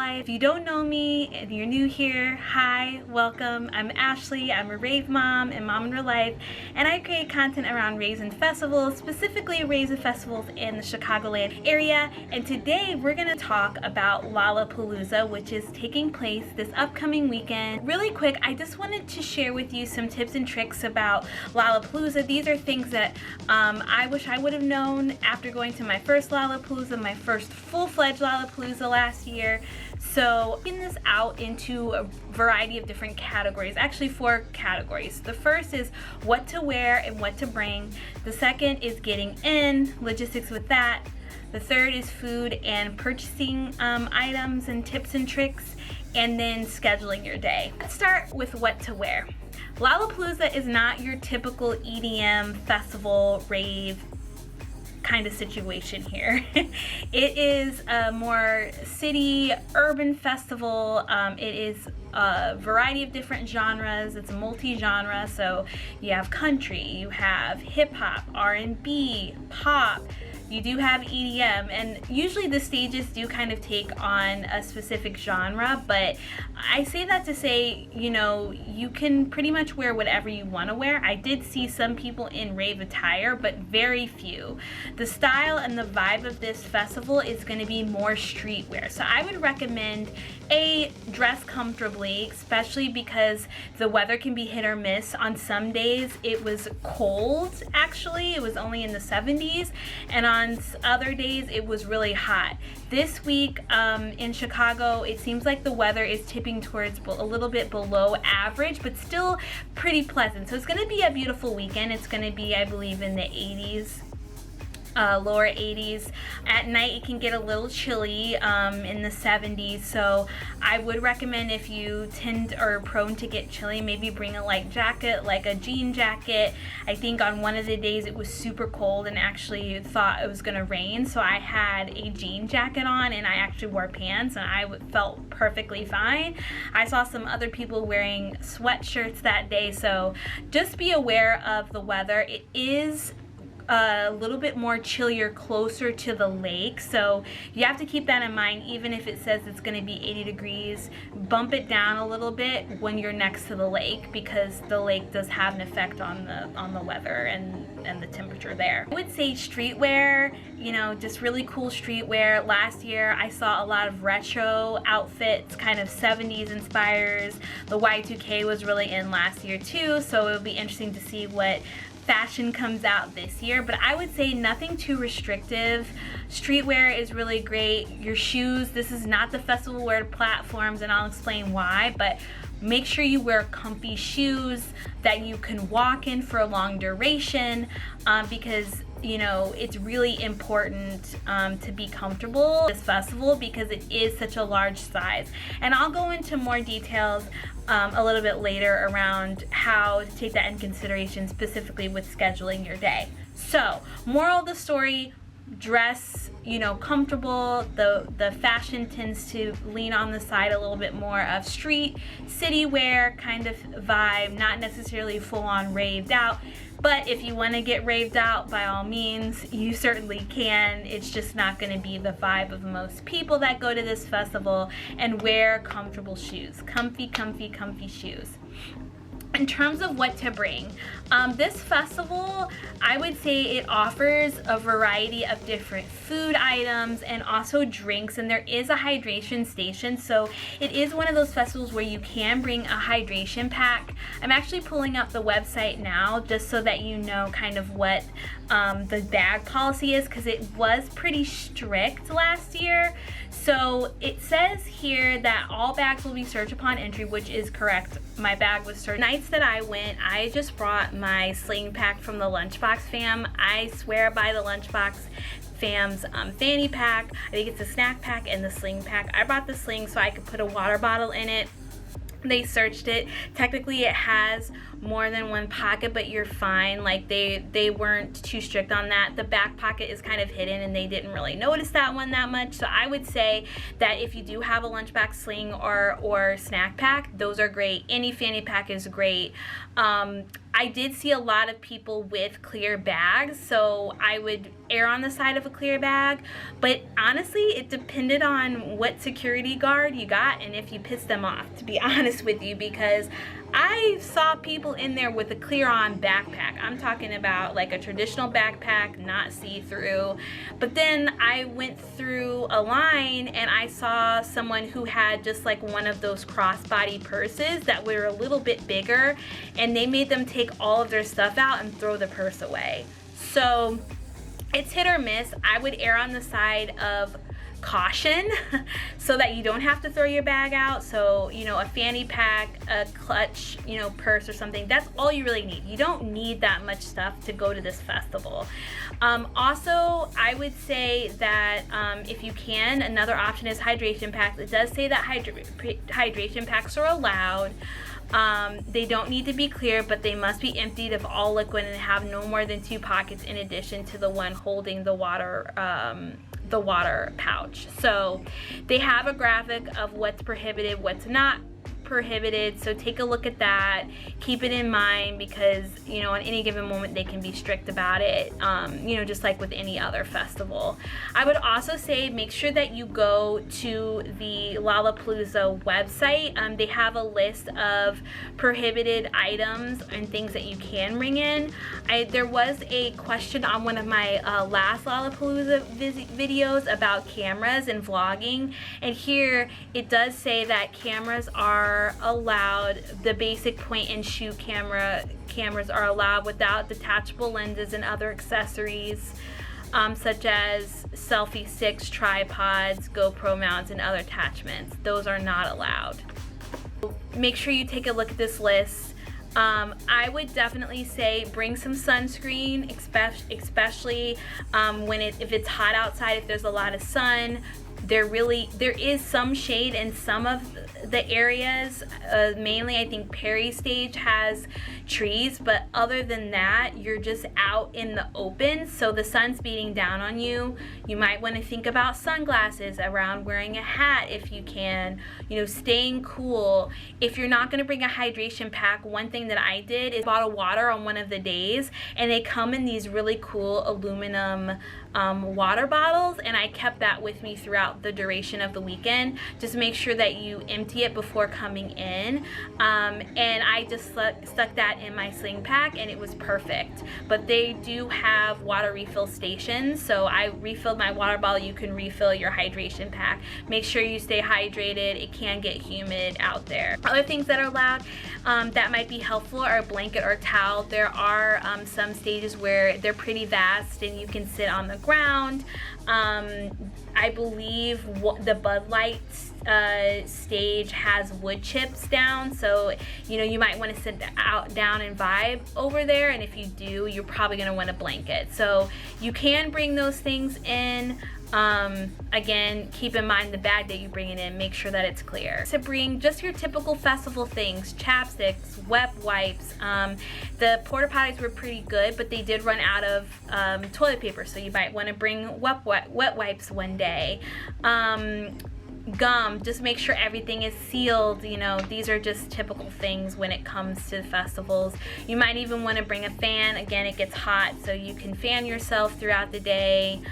life. If you don't know me and you're new here, hi, welcome. I'm Ashleigh. I'm a rave mom and mom in real life, and I create content around raves and festivals, specifically raves and festivals in the Chicagoland area. And today we're going to talk about Lollapalooza, which is taking place this upcoming weekend. Really quick, I just wanted to share with you some tips and tricks about Lollapalooza. These are things that I wish I would have known after going to my first Lollapalooza, my first full-fledged Lollapalooza last year. So breaking this out into a variety of different categories, actually 4 categories. The first is what to wear and what to bring. The second is getting in, logistics with that. The third is food and purchasing items and tips and tricks, and then scheduling your day. Let's start with what to wear. Lollapalooza is not your typical EDM festival rave kind of situation here. It is a more city urban festival. It is a variety of different genres. It's multi-genre, so you have country, you have hip-hop, R&B, pop, you do have EDM, and usually the stages do kind of take on a specific genre, but I say that to say, you know, you can pretty much wear whatever you want to wear. I did see some people in rave attire, but very few. The style and the vibe of this festival is going to be more streetwear, so I would recommend dress comfortably, especially because the weather can be hit or miss. On some days it was cold, actually it was only in the 70s, and on other days it was really hot. This week in Chicago, it seems like the weather is tipping towards a little bit below average, but still pretty pleasant. So it's going to be a beautiful weekend. It's going to be, I believe, in the 80s. Lower 80s. At night it can get a little chilly in the 70s, so I would recommend, if you tend or are prone to get chilly, maybe bring a light jacket, like a jean jacket. I think on one of the days it was super cold and actually thought it was gonna rain, so I had a jean jacket on and I actually wore pants and I felt perfectly fine. I saw some other people wearing sweatshirts that day, so just be aware of the weather. It is a little bit more chillier closer to the lake, so you have to keep that in mind. Even if it says it's going to be 80 degrees, bump it down a little bit when you're next to the lake, because the lake does have an effect on the weather and the temperature there. I would say streetwear, you know, just really cool streetwear. Last year I saw a lot of retro outfits, kind of 70s inspires. The Y2K was really in last year too, so it'll be interesting to see what fashion comes out this year, but I would say nothing too restrictive. Streetwear is really great. Your shoes, this is not the festival wear platforms, and I'll explain why, but make sure you wear comfy shoes that you can walk in for a long duration, because you know, it's really important to be comfortable this festival, because it is such a large size. And I'll go into more details a little bit later around how to take that in consideration, specifically with scheduling your day. So, moral of the story, dress, you know, comfortable. The fashion tends to lean on the side a little bit more of street, city wear kind of vibe, not necessarily full on raved out. But if you want to get raved out, by all means, you certainly can. It's just not going to be the vibe of most people that go to this festival. And wear comfortable shoes. Comfy, comfy, comfy shoes. In terms of what to bring, this festival, I would say it offers a variety of different food items and also drinks, and there is a hydration station, so it is one of those festivals where you can bring a hydration pack. I'm actually pulling up the website now just so that you know kind of what the bag policy is, because it was pretty strict last year. So it says here that all bags will be searched upon entry, which is correct. My bag was searched. Nights that I went, I just brought my sling pack from the Lunchbox fam. I swear by the Lunchbox fam's fanny pack. I think it's a snack pack and the sling pack. I brought the sling so I could put a water bottle in it. They searched it. Technically it has more than one pocket, but you're fine. Like they weren't too strict on that. The back pocket is kind of hidden and they didn't really notice that one that much. So I would say that if you do have a lunchbox sling or snack pack, those are great. Any fanny pack is great. I did see a lot of people with clear bags, so I would err on the side of a clear bag. But honestly, it depended on what security guard you got and if you pissed them off, to be honest with you, because I saw people in there with a clear on backpack. I'm talking about like a traditional backpack, not see-through. But then I went through a line and I saw someone who had just like one of those crossbody purses that were a little bit bigger, and they made them take all of their stuff out and throw the purse away. So it's hit or miss. I would err on the side of caution so that you don't have to throw your bag out. So, you know, a fanny pack, a clutch, you know, purse or something, that's all you really need. You don't need that much stuff to go to this festival. Also, I would say that if you can, another option is hydration packs. It does say that hydration packs are allowed. They don't need to be clear, but they must be emptied of all liquid and have no more than 2 pockets in addition to the one holding the water pouch. So they have a graphic of what's prohibited, what's not prohibited, so take a look at that. Keep it in mind because, you know, on any given moment they can be strict about it, you know, just like with any other festival. I would also say make sure that you go to the Lollapalooza website. They have a list of prohibited items and things that you can bring in. There was a question on one of my last Lollapalooza videos about cameras and vlogging, and here it does say that cameras are allowed. The basic point and shoot cameras are allowed without detachable lenses and other accessories, such as selfie sticks, tripods, GoPro mounts, and other attachments. Those are not allowed. Make sure you take a look at this list. I would definitely say bring some sunscreen, especially if it's hot outside, if there's a lot of sun. There is some shade in some of the areas, mainly I think Perry Stage has trees, but other than that you're just out in the open, so the sun's beating down on you. You might want to think about sunglasses, around wearing a hat if you can, you know, staying cool. If you're not going to bring a hydration pack, one thing that I did is bottle water on one of the days, and they come in these really cool aluminum water bottles, and I kept that with me throughout the duration of the weekend. Just make sure that you empty it before coming in, and I just stuck that in my sling pack and it was perfect. But they do have water refill stations, so I refilled my water bottle. You can refill your hydration pack. Make sure you stay hydrated. It can get humid out there. Other things that are allowed that might be helpful are a blanket or towel. There are some stages where they're pretty vast and you can sit on the ground. I believe the Bud Light stage has wood chips down, so you know you might want to sit down and vibe over there, and if you do, you're probably going to want a blanket. So you can bring those things in. Again, keep in mind the bag that you bring it in, make sure that it's clear. So bring just your typical festival things: chapsticks, wet wipes. The porta potties were pretty good, but they did run out of toilet paper, so you might want to bring wet wipes one day. Gum, just make sure everything is sealed. You know, these are just typical things when it comes to festivals. You might even want to bring a fan. Again, it gets hot, so you can fan yourself throughout the day.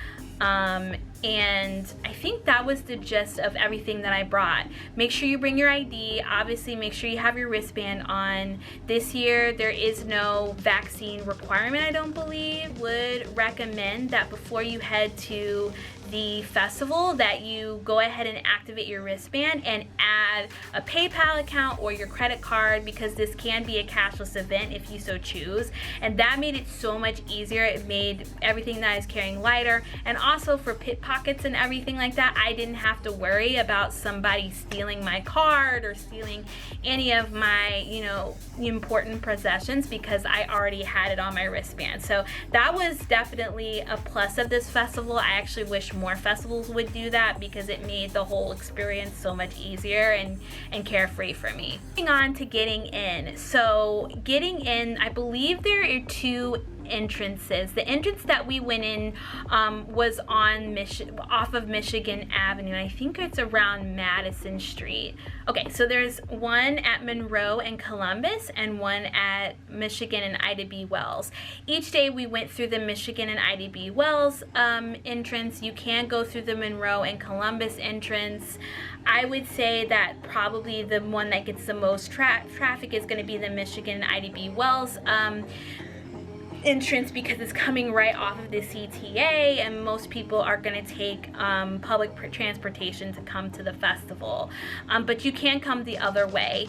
And I think that was the gist of everything that I brought. Make sure you bring your ID. Obviously, make sure you have your wristband on. This year, there is no vaccine requirement, I don't believe. Would recommend that before you head to the festival that you go ahead and activate your wristband and add a PayPal account or your credit card, because this can be a cashless event if you so choose, and that made it so much easier. It made everything that I was carrying lighter, and also for pickpockets and everything like that, I didn't have to worry about somebody stealing my card or stealing any of my, you know, important possessions, because I already had it on my wristband. So that was definitely a plus of this festival. I actually wish more festivals would do that, because it made the whole experience so much easier and carefree for me. Moving on to getting in. So getting in, I believe there are 2 entrances. The entrance that we went in was on off of Michigan Avenue. I think it's around Madison Street. Okay, so there's one at Monroe and Columbus and one at Michigan and Ida B. Wells. Each day we went through the Michigan and Ida B. Wells entrance. You can go through the Monroe and Columbus entrance. I would say that probably the one that gets the most traffic is going to be the Michigan and Ida B. Wells entrance, because it's coming right off of the CTA, and most people are going to take public transportation to come to the festival, but you can come the other way.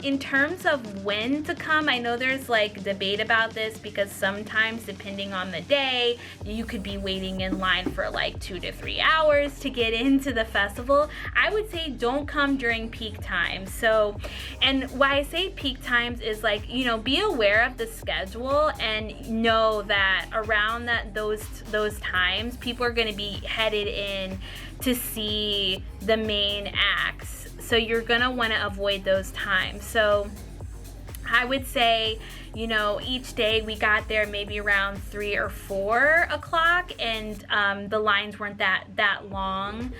In terms of when to come, I know there's like debate about this, because sometimes depending on the day you could be waiting in line for like 2 to 3 hours to get into the festival. I would say don't come during peak times. So, and why I say peak times is, like, you know, be aware of the schedule and know that around those times people are going to be headed in to see the main acts, so you're going to want to avoid those times. So I would say, you know, each day we got there maybe around 3 or 4 o'clock, and the lines weren't that long.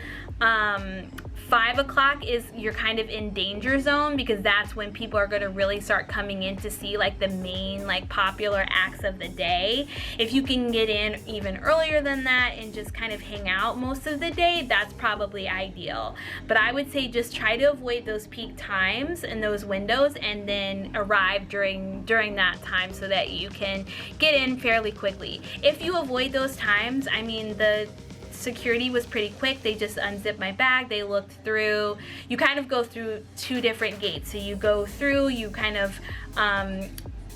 5 o'clock is you're kind of in danger zone, because that's when people are going to really start coming in to see like the main like popular acts of the day. If you can get in even earlier than that and just kind of hang out most of the day, that's probably ideal. But I would say just try to avoid those peak times and those windows, and then arrive during that time so that you can get in fairly quickly. If you avoid those times, I mean, the security was pretty quick. They just unzipped my bag, they looked through. You kind of go through 2 different gates. So you go through, you kind of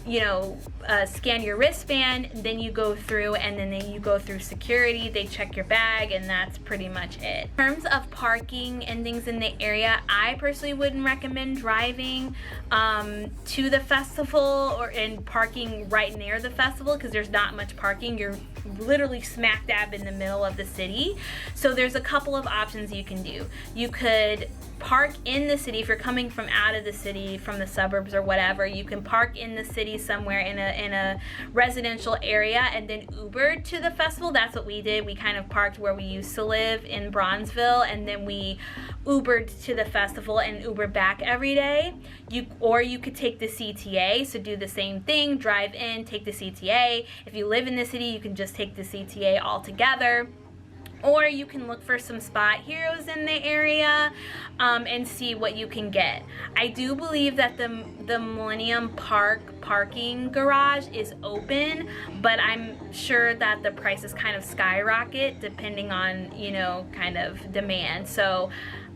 you know, scan your wristband, then you go through, and then you go through security. They check your bag, and that's pretty much it. In terms of parking and things in the area, I personally wouldn't recommend driving to the festival or in parking right near the festival, because there's not much parking. You're literally smack dab in the middle of the city. So there's a couple of options you can do. You could park in the city. If you're coming from out of the city, from the suburbs or whatever, you can park in the city somewhere in a residential area and then Uber to the festival. That's what we did. We kind of parked where we used to live in Bronzeville, and then we Ubered to the festival and Ubered back every day. Or you could take the CTA, so do the same thing, drive in, take the CTA. If you live in the city, you can just take the CTA altogether. Or you can look for some spot heroes in the area and see what you can get. I do believe that the Millennium Park parking garage is open, but I'm sure that the prices kind of skyrocket depending on, you know, kind of demand. So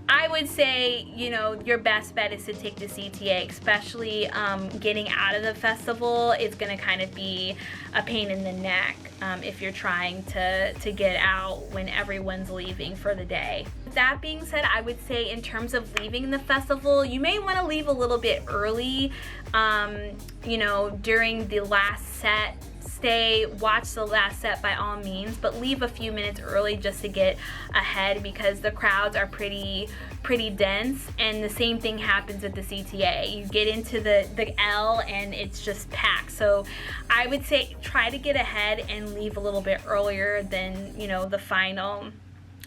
I would say, you know, your best bet is to take the CTA, especially getting out of the festival. It's going to kind of be a pain in the neck if you're trying to get out when everyone's leaving for the day. With that being said, I would say in terms of leaving the festival, you may want to leave a little bit early, you know, during the last set. Watch the last set by all means, but leave a few minutes early just to get ahead, because the crowds are pretty dense, and the same thing happens at the CTA. You get into the L and it's just packed. So I would say try to get ahead and leave a little bit earlier than, you know, the final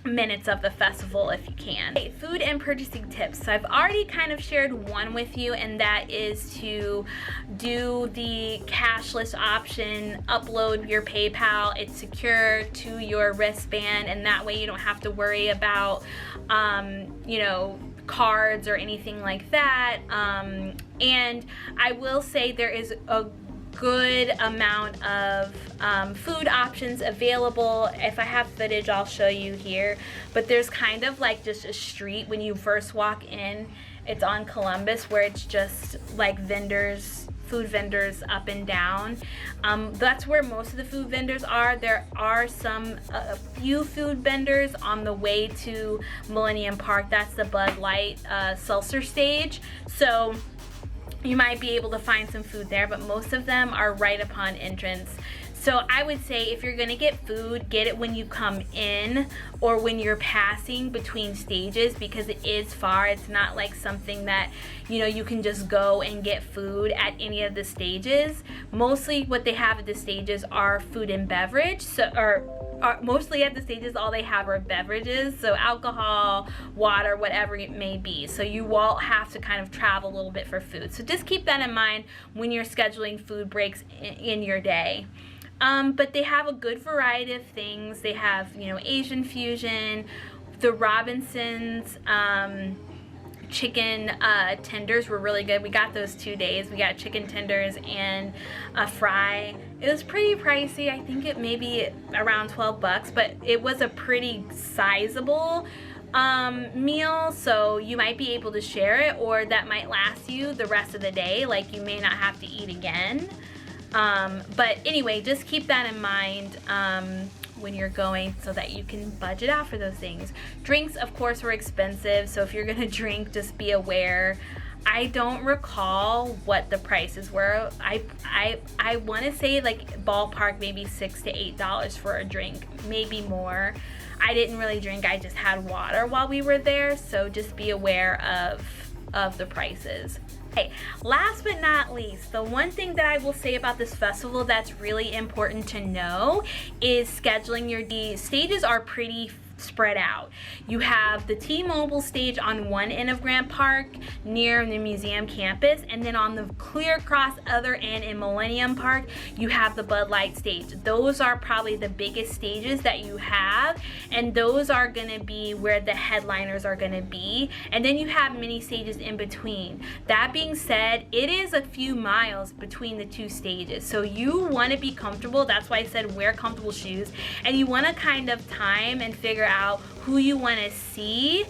minutes of the festival if you can. Okay, food and purchasing tips. So I've already kind of shared one with you, and that is to do the cashless option, upload your PayPal. It's secure to your wristband, and that way you don't have to worry about you know, cards or anything like that. And I will say there is a good amount of food options available. If I have footage, I'll show you here, but there's kind of like just a street when you first walk in. It's on Columbus, where it's just like food vendors up and down. That's where most of the food vendors are. There are a few food vendors on the way to Millennium Park. That's the Bud Light seltzer stage. So you might be able to find some food there, but most of them are right upon entrance. So I would say if you're gonna get food, get it when you come in or when you're passing between stages, because it is far. It's not like something that, you know, you can just go and get food at any of the stages. Mostly what they have at the stages are food and beverage, mostly at the stages all they have are beverages, so alcohol, water, whatever it may be. So you will have to kind of travel a little bit for food. So just keep that in mind when you're scheduling food breaks in your day. But they have a good variety of things. They have, you know, Asian fusion, the Robinsons, chicken tenders were really good. We got those 2 days. We got chicken tenders and a fry. It was pretty pricey. I think it may be around 12 bucks, but it was a pretty sizable meal, so you might be able to share it, or that might last you the rest of the day. Like, you may not have to eat again. But anyway, just keep that in mind when you're going, so that you can budget out for those things. Drinks, of course, were expensive, so if you're gonna drink, just be aware. I don't recall what the prices were. I want to say like ballpark maybe $6 to $8 for a drink, maybe more. I didn't really drink, I just had water while we were there, so just be aware of the prices. Okay, last but not least, the one thing that I will say about this festival that's really important to know is scheduling your stages are pretty spread out. You have the T-Mobile stage on one end of Grant Park near the museum campus, and then on the clear across other end in Millennium Park, you have the Bud Light stage. Those are probably the biggest stages that you have, and those are gonna be where the headliners are gonna be, and then you have many stages in between. That being said, it is a few miles between the two stages, so you want to be comfortable. That's why I said wear comfortable shoes, and you want to kind of time and figure out who you want to see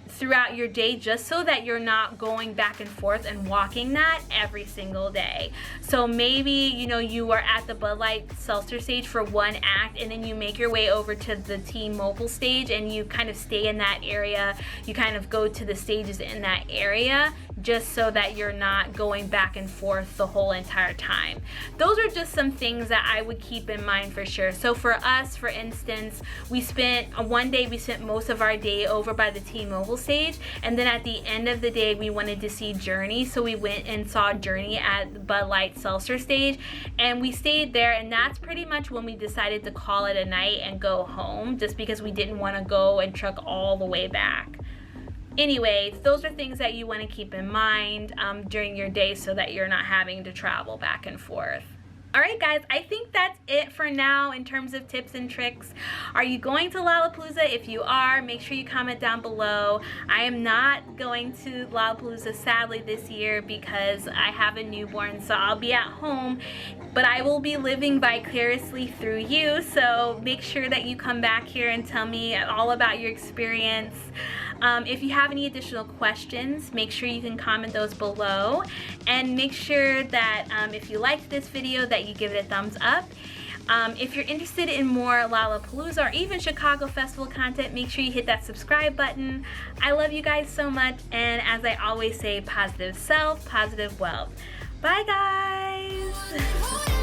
throughout your day, just so that you're not going back and forth and walking that every single day. So maybe, you know, you are at the Bud Light Seltzer stage for one act, and then you make your way over to the T-Mobile stage and you kind of stay in that area. You kind of go to the stages in that area, just so that you're not going back and forth the whole entire time. Those are just some things that I would keep in mind for sure. So for us, for instance, we spent one day, we spent most of our day over by the T-Mobile stage, and then at the end of the day we wanted to see Journey, so we went and saw Journey at the Bud Light Seltzer stage, and we stayed there, and that's pretty much when we decided to call it a night and go home, just because we didn't want to go and truck all the way back. Anyway, those are things that you want to keep in mind during your day, so that you're not having to travel back and forth. Alright guys, I think that's it for now in terms of tips and tricks. Are you going to Lollapalooza? If you are, make sure you comment down below. I am not going to Lollapalooza sadly this year because I have a newborn, so I'll be at home, but I will be living vicariously through you, so make sure that you come back here and tell me all about your experience. If you have any additional questions, make sure you can comment those below, and make sure that if you liked this video that you give it a thumbs up. If you're interested in more Lollapalooza or even Chicago Festival content, make sure you hit that subscribe button. I love you guys so much, and as I always say, positive self, positive wealth. Bye guys!